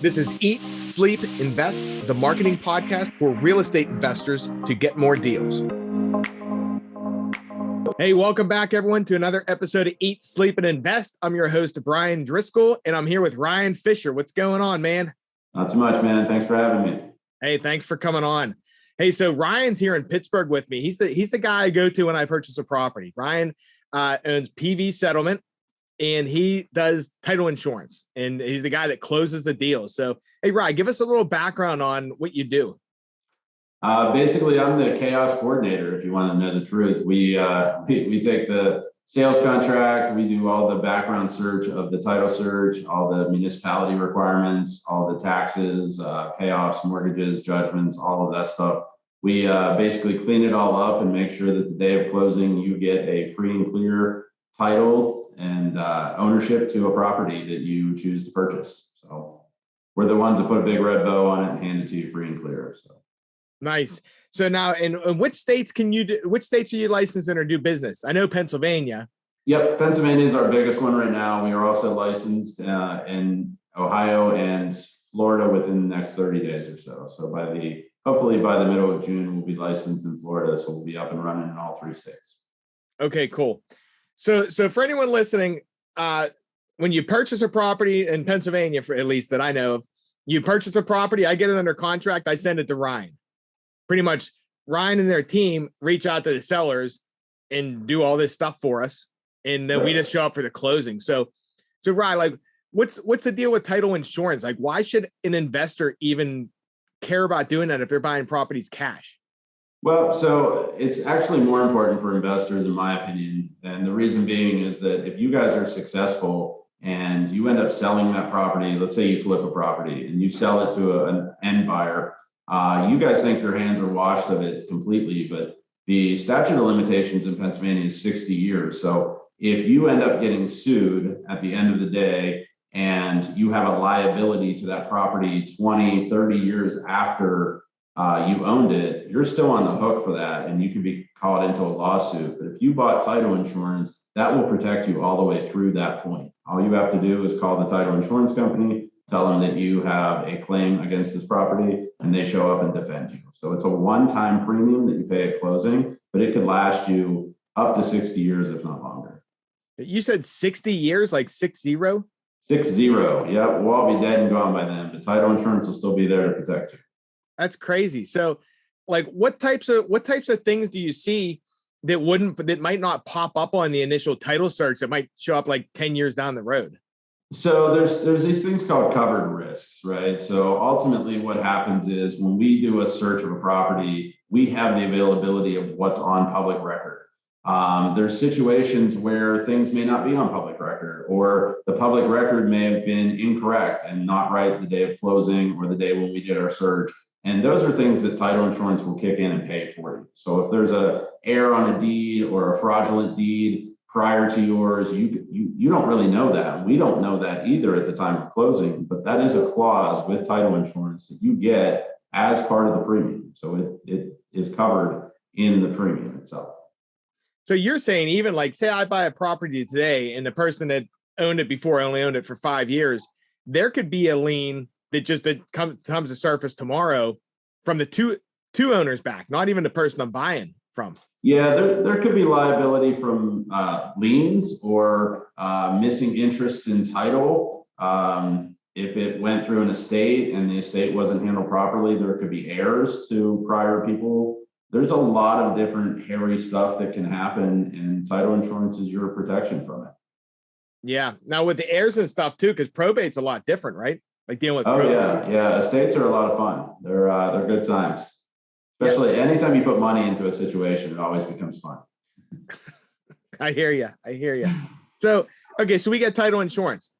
This is Eat, Sleep, Invest, the marketing podcast for real estate investors to get more deals. Hey, welcome back, everyone, to another episode of Eat, Sleep, and Invest. I'm your host, Bryan Driscoll, and I'm here with Ryan Fisher. What's going on, man? Not too much, man. Thanks for having me. Hey, thanks for coming on. Hey, so Ryan's here in Pittsburgh with me. He's the guy I go to when I purchase a property. Ryan owns PV Settlement, and he does title insurance, and he's the guy that closes the deal. So, hey, Ryan, give us a little background on what you do. Basically, I'm the chaos coordinator. If you want to know the truth, we take the sales contract, we do all the background search of the title search, all the municipality requirements, all the taxes, payoffs, mortgages, judgments, all of that stuff. We basically clean it all up and make sure that the day of closing, you get a free and clear title and ownership to a property that you choose to purchase. So we're the ones that put a big red bow on it and hand it to you free and clear. So. Nice. So now, in which states which states are you licensed in or do business? I know Pennsylvania. Yep. Pennsylvania is our biggest one right now. We are also licensed in Ohio and Florida within the next 30 days or so. So hopefully by the middle of June, we'll be licensed in Florida. So we'll be up and running in all three states. Okay, cool. So for anyone listening, when you purchase a property in Pennsylvania, for at least that I know of, you purchase a property, I get it under contract, I send it to Ryan. Pretty much Ryan and their team reach out to the sellers and do all this stuff for us. And then we just show up for the closing. So Ryan, like what's the deal with title insurance? Like, why should an investor even care about doing that if they're buying properties cash? Well, so it's actually more important for investors, in my opinion. And the reason being is that if you guys are successful and you end up selling that property, let's say you flip a property and you sell it to an end buyer, you guys think your hands are washed of it completely, but the statute of limitations in Pennsylvania is 60 years. So if you end up getting sued at the end of the day and you have a liability to that property 20, 30 years after you owned it, you're still on the hook for that and you can be called into a lawsuit. But if you bought title insurance, that will protect you all the way through that point. All you have to do is call the title insurance company, tell them that you have a claim against this property, and they show up and defend you. So it's a one-time premium that you pay at closing, but it could last you up to 60 years, if not longer. You said 60 years, like 60? 60. Yeah, we'll all be dead and gone by then, but title insurance will still be there to protect you. That's crazy. So like what types of things do you see that might not pop up on the initial title search that might show up like 10 years down the road? So there's these things called covered risks, right? So ultimately what happens is when we do a search of a property, we have the availability of what's on public record. There's situations where things may not be on public record, or the public record may have been incorrect and not right the day of closing or the day when we did our search. And those are things that title insurance will kick in and pay for you. So if there's an error on a deed or a fraudulent deed prior to yours, you don't really know that. We don't know that either at the time of closing, but that is a clause with title insurance that you get as part of the premium. So it is covered in the premium itself. So you're saying even like, say I buy a property today and the person that owned it before only owned it for 5 years, there could be a lien that comes to surface tomorrow from the two owners back, not even the person I'm buying from. Yeah, there could be liability from liens or missing interests in title. If it went through an estate and the estate wasn't handled properly, there could be heirs to prior people. There's a lot of different hairy stuff that can happen, and title insurance is your protection from it. Yeah. Now with the heirs and stuff too, because probate's a lot different, right? Like dealing with probate. Yeah. Estates are a lot of fun. They're good times. Especially anytime you put money into a situation, it always becomes fun. I hear you. So, okay. So we get title insurance.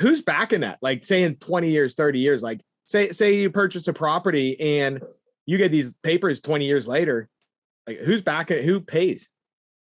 Who's backing that? Like say in 20 years, 30 years, like say you purchase a property and you get these papers 20 years later, like who's backing it? Who pays?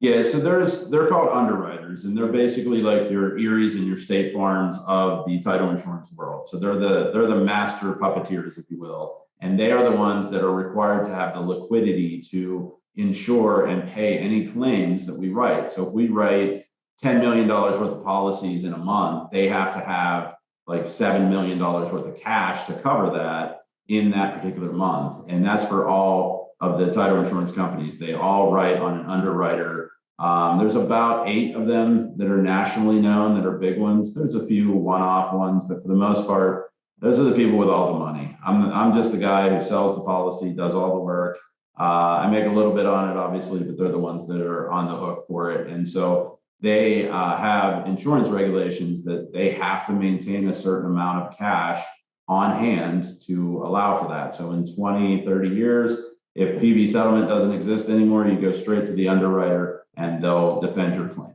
Yeah. So they're called underwriters, and they're basically like your Eries and your State Farms of the title insurance world. So they're the master puppeteers, if you will. And they are the ones that are required to have the liquidity to insure and pay any claims that we write. So if we write $10 million worth of policies in a month, they have to have like $7 million worth of cash to cover that in that particular month. And that's for all of the title insurance companies. They all write on an underwriter. There's about 8 of them that are nationally known, that are big ones. There's a few one-off ones, but for the most part, those are the people with all the money. I'm just the guy who sells the policy, does all the work. I make a little bit on it, obviously, but they're the ones that are on the hook for it. And so they have insurance regulations that they have to maintain a certain amount of cash on hand to allow for that. So in 20, 30 years, if PV settlement doesn't exist anymore, you go straight to the underwriter and they'll defend your claim.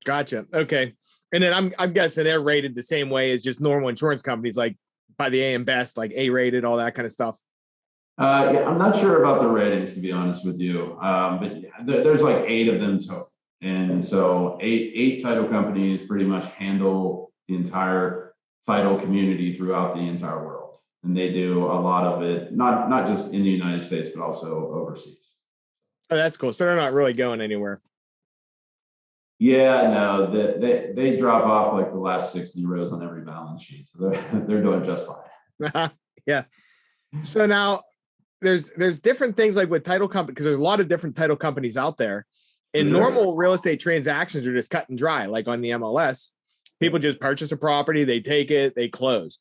Gotcha. Okay. And then I'm guessing they're rated the same way as just normal insurance companies, like by the AM Best, like A-rated, all that kind of stuff. Yeah, I'm not sure about the ratings, to be honest with you. But there's like 8 of them total. And so eight title companies pretty much handle the entire title community throughout the entire world. And they do a lot of it, not just in the United States, but also overseas. Oh, that's cool. So they're not really going anywhere. Yeah, no, they drop off like the last 60 rows on every balance sheet. So they're doing just fine. Yeah. So now there's different things like with title company, because there's a lot of different title companies out there. And normal real estate transactions are just cut and dry, like on the MLS. People just purchase a property, they take it, they close.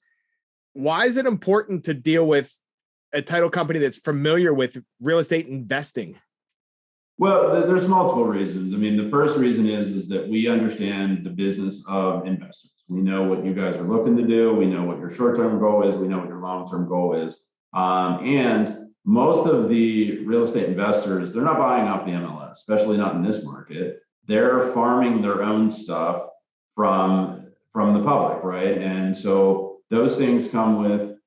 Why is it important to deal with a title company that's familiar with real estate investing? Well, there's multiple reasons. I mean, the first reason is that we understand the business of investors. We know what you guys are looking to do. We know what your short-term goal is. We know what your long-term goal is. And most of the real estate investors, they're not buying off the MLS, especially not in this market. They're farming their own stuff from the public, right? And so those things come with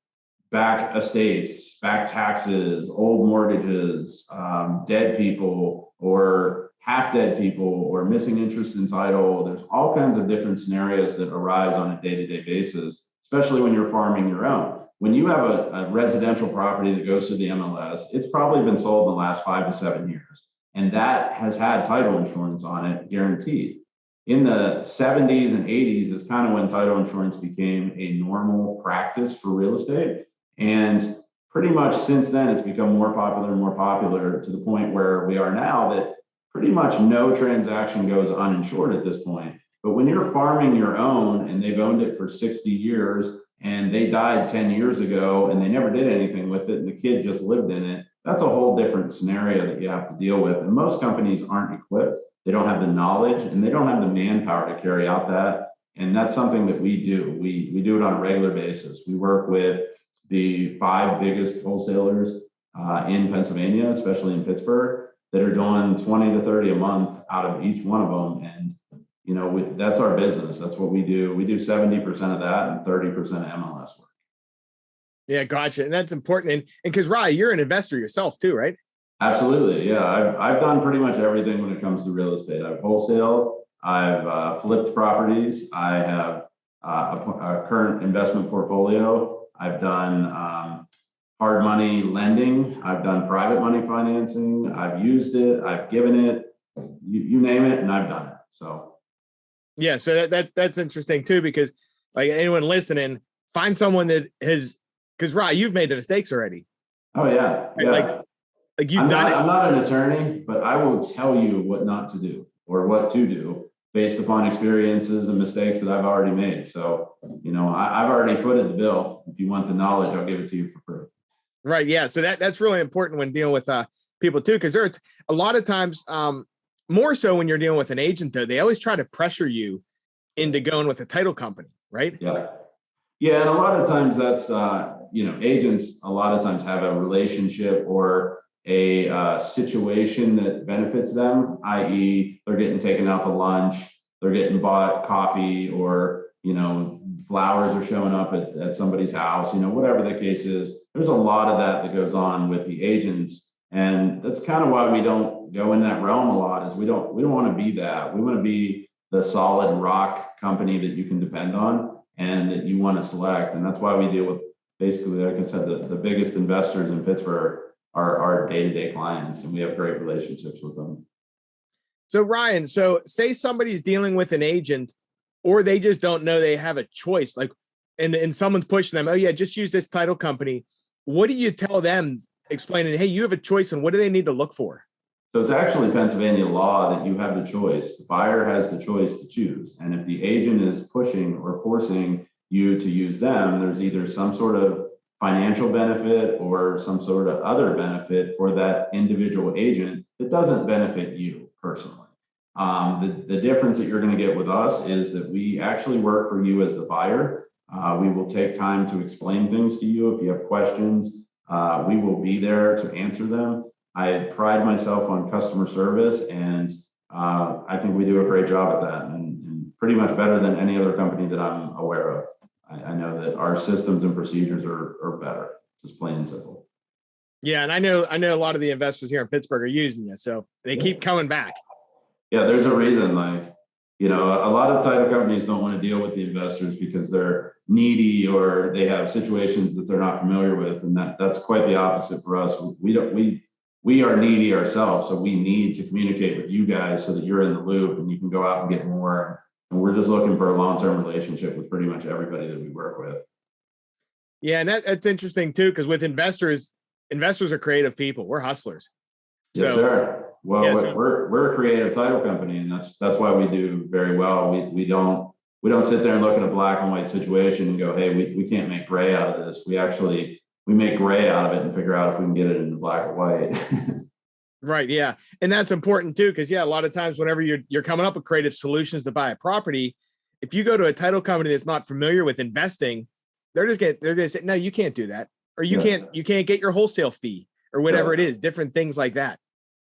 back estates, back taxes, old mortgages, dead people or half dead people or missing interest in title. There's all kinds of different scenarios that arise on a day-to-day basis, especially when you're farming your own. When you have a residential property that goes through the MLS, it's probably been sold in the last 5 to 7 years. And that has had title insurance on it, guaranteed. In the 70s and 80s is kind of when title insurance became a normal practice for real estate. And pretty much since then, it's become more popular and more popular to the point where we are now that pretty much no transaction goes uninsured at this point. But when you're farming your own and they've owned it for 60 years and they died 10 years ago and they never did anything with it and the kid just lived in it, that's a whole different scenario that you have to deal with. And most companies aren't equipped. They don't have the knowledge and they don't have the manpower to carry out that. And that's something that we do. We do it on a regular basis. We work with the 5 biggest wholesalers in Pennsylvania, especially in Pittsburgh, that are doing 20 to 30 a month out of each one of them. And, you know, that's our business. That's what we do. We do 70% of that and 30% of MLS work. Yeah, gotcha. And that's important. And because Ryan, you're an investor yourself too, right? Absolutely. Yeah. I've done pretty much everything when it comes to real estate. I've wholesaled, I've flipped properties. I have a current investment portfolio. I've done hard money lending. I've done private money financing. I've used it. I've given it, you name it, and I've done it. So. Yeah. So that's interesting too, because like anyone listening, find someone that has, because Ryan, you've made the mistakes already. Oh yeah. Yeah. Like you've done it. I'm not an attorney, but I will tell you what not to do or what to do based upon experiences and mistakes that I've already made. So, you know, I've already footed the bill. If you want the knowledge, I'll give it to you for free. Right. Yeah. So that's really important when dealing with people too, because there's a lot of times, more so when you're dealing with an agent, though, they always try to pressure you into going with a title company, right? Yeah. Yeah. And a lot of times that's, you know, agents a lot of times have a relationship or a situation that benefits them, i.e. they're getting taken out to lunch, they're getting bought coffee, or, you know, flowers are showing up at somebody's house, you know, whatever the case is. There's a lot of that goes on with the agents. And that's kind of why we don't go in that realm a lot, is we don't want to be that. We want to be the solid rock company that you can depend on and that you want to select. And that's why we deal with basically, like I said, the biggest investors in Pittsburgh are our day-to-day clients, and we have great relationships with them. So Ryan, so say somebody's dealing with an agent or they just don't know they have a choice. Like, and someone's pushing them, oh yeah, just use this title company. What do you tell them explaining, hey, you have a choice and what do they need to look for? So it's actually Pennsylvania law that you have the choice. The buyer has the choice to choose. And if the agent is pushing or forcing you to use them, there's either some sort of financial benefit or some sort of other benefit for that individual agent that doesn't benefit you personally. The difference that you're going to get with us is that we actually work for you as the buyer. We will take time to explain things to you. If you have questions, we will be there to answer them. I pride myself on customer service, and I think we do a great job at that, and pretty much better than any other company that I'm aware of. I know that our systems and procedures are better, just plain and simple. Yeah, and I know a lot of the investors here in Pittsburgh are using you, so they keep coming back. Yeah, there's a reason. Like, a lot of title companies don't want to deal with the investors because they're needy or they have situations that they're not familiar with, and that's quite the opposite for us. We are needy ourselves, so we need to communicate with you guys so that you're in the loop and you can go out and get more. And we're just looking for a long-term relationship with pretty much everybody that we work with. Yeah, and that's interesting too, because with investors are creative people. We're hustlers. Yes, sir. Well, yeah, we're a creative title company, and that's why we do very well. We don't sit there and look at a black and white situation and go, hey, we can't make gray out of this. We make gray out of it and figure out if we can get it into black or white. Right. Yeah. And that's important too, because a lot of times whenever you're coming up with creative solutions to buy a property, if you go to a title company that's not familiar with investing, they're gonna say, no, you can't do that. Or you can't get your wholesale fee or whatever it is, different things like that.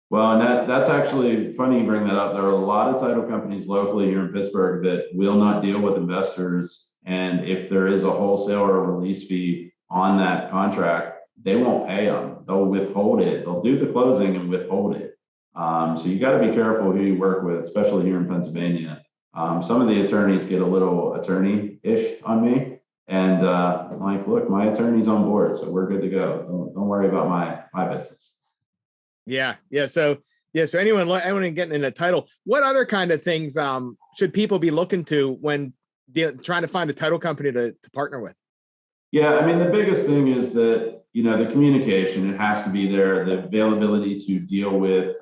Well, and that's actually funny you bring that up. There are a lot of title companies locally here in Pittsburgh that will not deal with investors. And if there is a wholesale or a release fee on that contract, they won't pay them. They'll withhold it. They'll do the closing and withhold it. So you got to be careful who you work with, especially here in Pennsylvania. Some of the attorneys get a little attorney-ish on me. And I'm like, look, my attorney's on board, so we're good to go. Don't worry about my business. Yeah. So anyone getting in a title, what other kind of things should people be looking to when trying to find a title company to partner with? Yeah, I mean, the biggest thing is that, the communication, it has to be there, the availability to deal with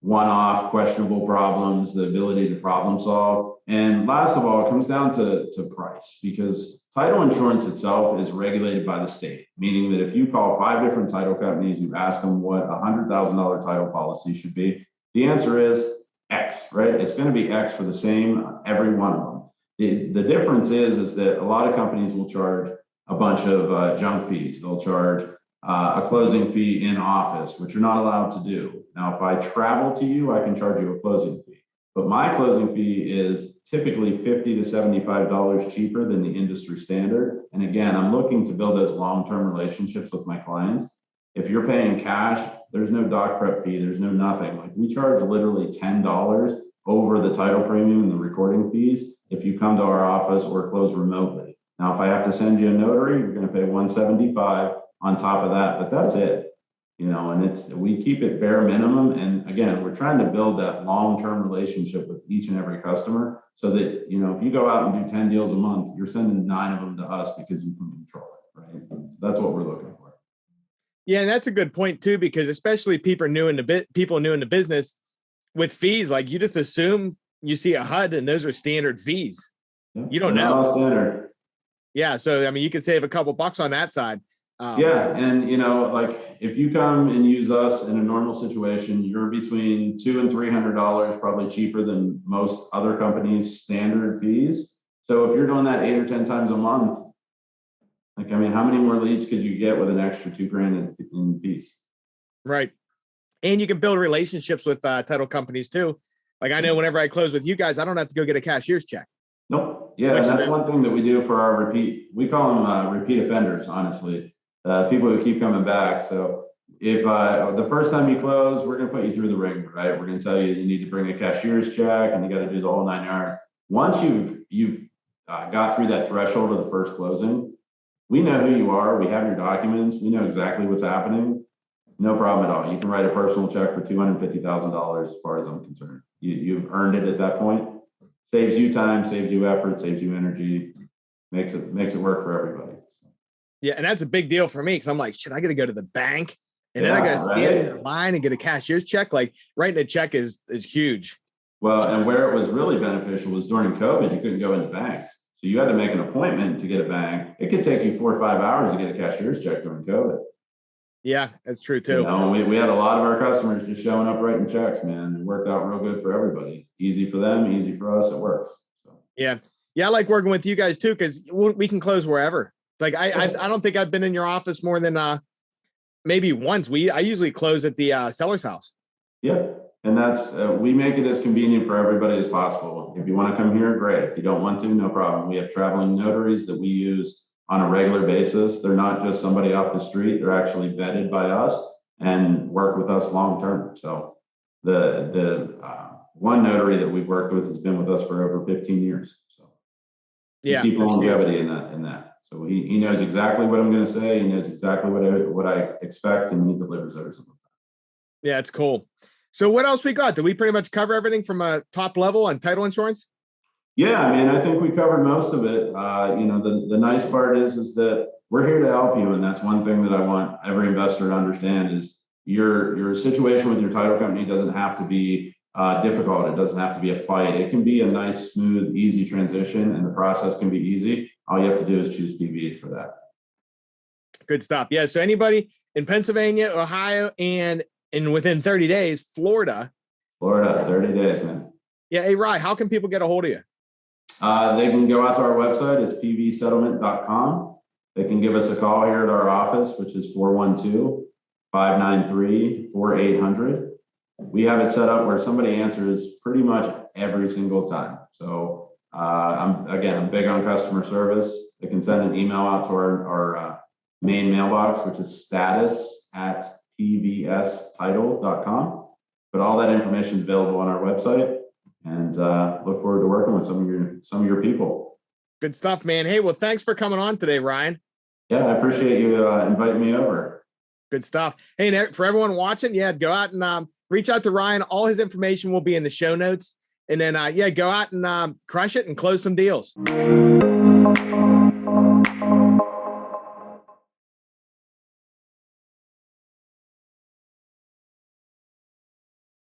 one-off questionable problems, the ability to problem solve. And last of all, it comes down to price, because title insurance itself is regulated by the state, meaning that if you call 5 different title companies, you ask them what a $100,000 title policy should be, the answer is X, right? It's going to be X for the same, every one of them. The difference is that a lot of companies will charge a bunch of junk fees. They'll charge a closing fee in office, which you're not allowed to do. Now, if I travel to you, I can charge you a closing fee. But my closing fee is typically $50 to $75 cheaper than the industry standard. And again, I'm looking to build those long-term relationships with my clients. If you're paying cash, there's no doc prep fee, there's no nothing. Like, we charge literally $10 over the title premium and the recording fees if you come to our office or close remotely. Now, if I have to send you a notary, you're going to pay $175 on top of that, but that's it. And we keep it bare minimum. And again, we're trying to build that long-term relationship with each and every customer so that, if you go out and do 10 deals a month, you're sending 9 of them to us because you can control it, right? So that's what we're looking for. Yeah, and that's a good point too, because especially people new in the business with fees, like you just assume you see a HUD and those are standard fees. Yeah, you don't know. Standard. Yeah, so I mean, you could save a couple bucks on that side. Yeah, and like if you come and use us in a normal situation, you're between $200 and $300, probably cheaper than most other companies' standard fees. So if you're doing that 8 or 10 times a month, like, I mean, how many more leads could you get with an extra $2,000 in fees? Right, and you can build relationships with title companies too. Like, I know whenever I close with you guys, I don't have to go get a cashier's check. Nope. Yeah, and that's one thing that we do for our we call them repeat offenders, honestly. People who keep coming back. So if the first time you close, we're going to put you through the ringer, right? We're going to tell you need to bring a cashier's check and you got to do the whole 9 yards. Once you've got through that threshold of the first closing, we know who you are. We have your documents. We know exactly what's happening. No problem at all. You can write a personal check for $250,000 as far as I'm concerned. You've earned it at that point. Saves you time, saves you effort, saves you energy. makes it work for everybody. Yeah, and that's a big deal for me because I'm like, should I got to go to the bank and then I got to right? stand in line and get a cashier's check? Like writing a check is huge. Well, and where it was really beneficial was during COVID, you couldn't go into banks. So you had to make an appointment to get a bank. It could take you 4 or 5 hours to get a cashier's check during COVID. Yeah, that's true too. We had a lot of our customers just showing up writing checks, man. It worked out real good for everybody. Easy for them, easy for us. It works. So. Yeah. I like working with you guys too, because we can close wherever. Like I don't think I've been in your office more than maybe once. I usually close at the seller's house. Yeah. And that's, we make it as convenient for everybody as possible. If you want to come here, great. If you don't want to, no problem. We have traveling notaries that we use on a regular basis. They're not just somebody off the street. They're actually vetted by us and work with us long-term. So the one notary that we've worked with has been with us for over 15 years. So yeah, keep longevity in that. So he knows exactly what I'm going to say. He knows exactly what I expect, and he delivers every single time. Yeah, it's cool. So what else we got? Did we pretty much cover everything from a top level on title insurance? Yeah, I mean, I think we covered most of it. The nice part is that we're here to help you. And that's one thing that I want every investor to understand is your situation with your title company doesn't have to be difficult. It doesn't have to be a fight. It can be a nice, smooth, easy transition, and the process can be easy. All you have to do is choose PVH for that. Good stuff. Yeah. So anybody in Pennsylvania, Ohio, and within 30 days, Florida, 30 days, man. Yeah. Hey, Ryan, how can people get a hold of you? They can go out to our website. It's pvsettlement.com. They can give us a call here at our office, which is 412-593-4800. We have it set up where somebody answers pretty much every single time. So I'm big on customer service. They can send an email out to our main mailbox, which is status@pvstitle.com. But all that information is available on our website. And look forward to working with some of your people. Good stuff, man. Hey, well, thanks for coming on today, Ryan. Yeah, I appreciate you inviting me over. Good stuff. Hey, for everyone watching, go out and reach out to Ryan. All his information will be in the show notes. And then, go out and crush it and close some deals.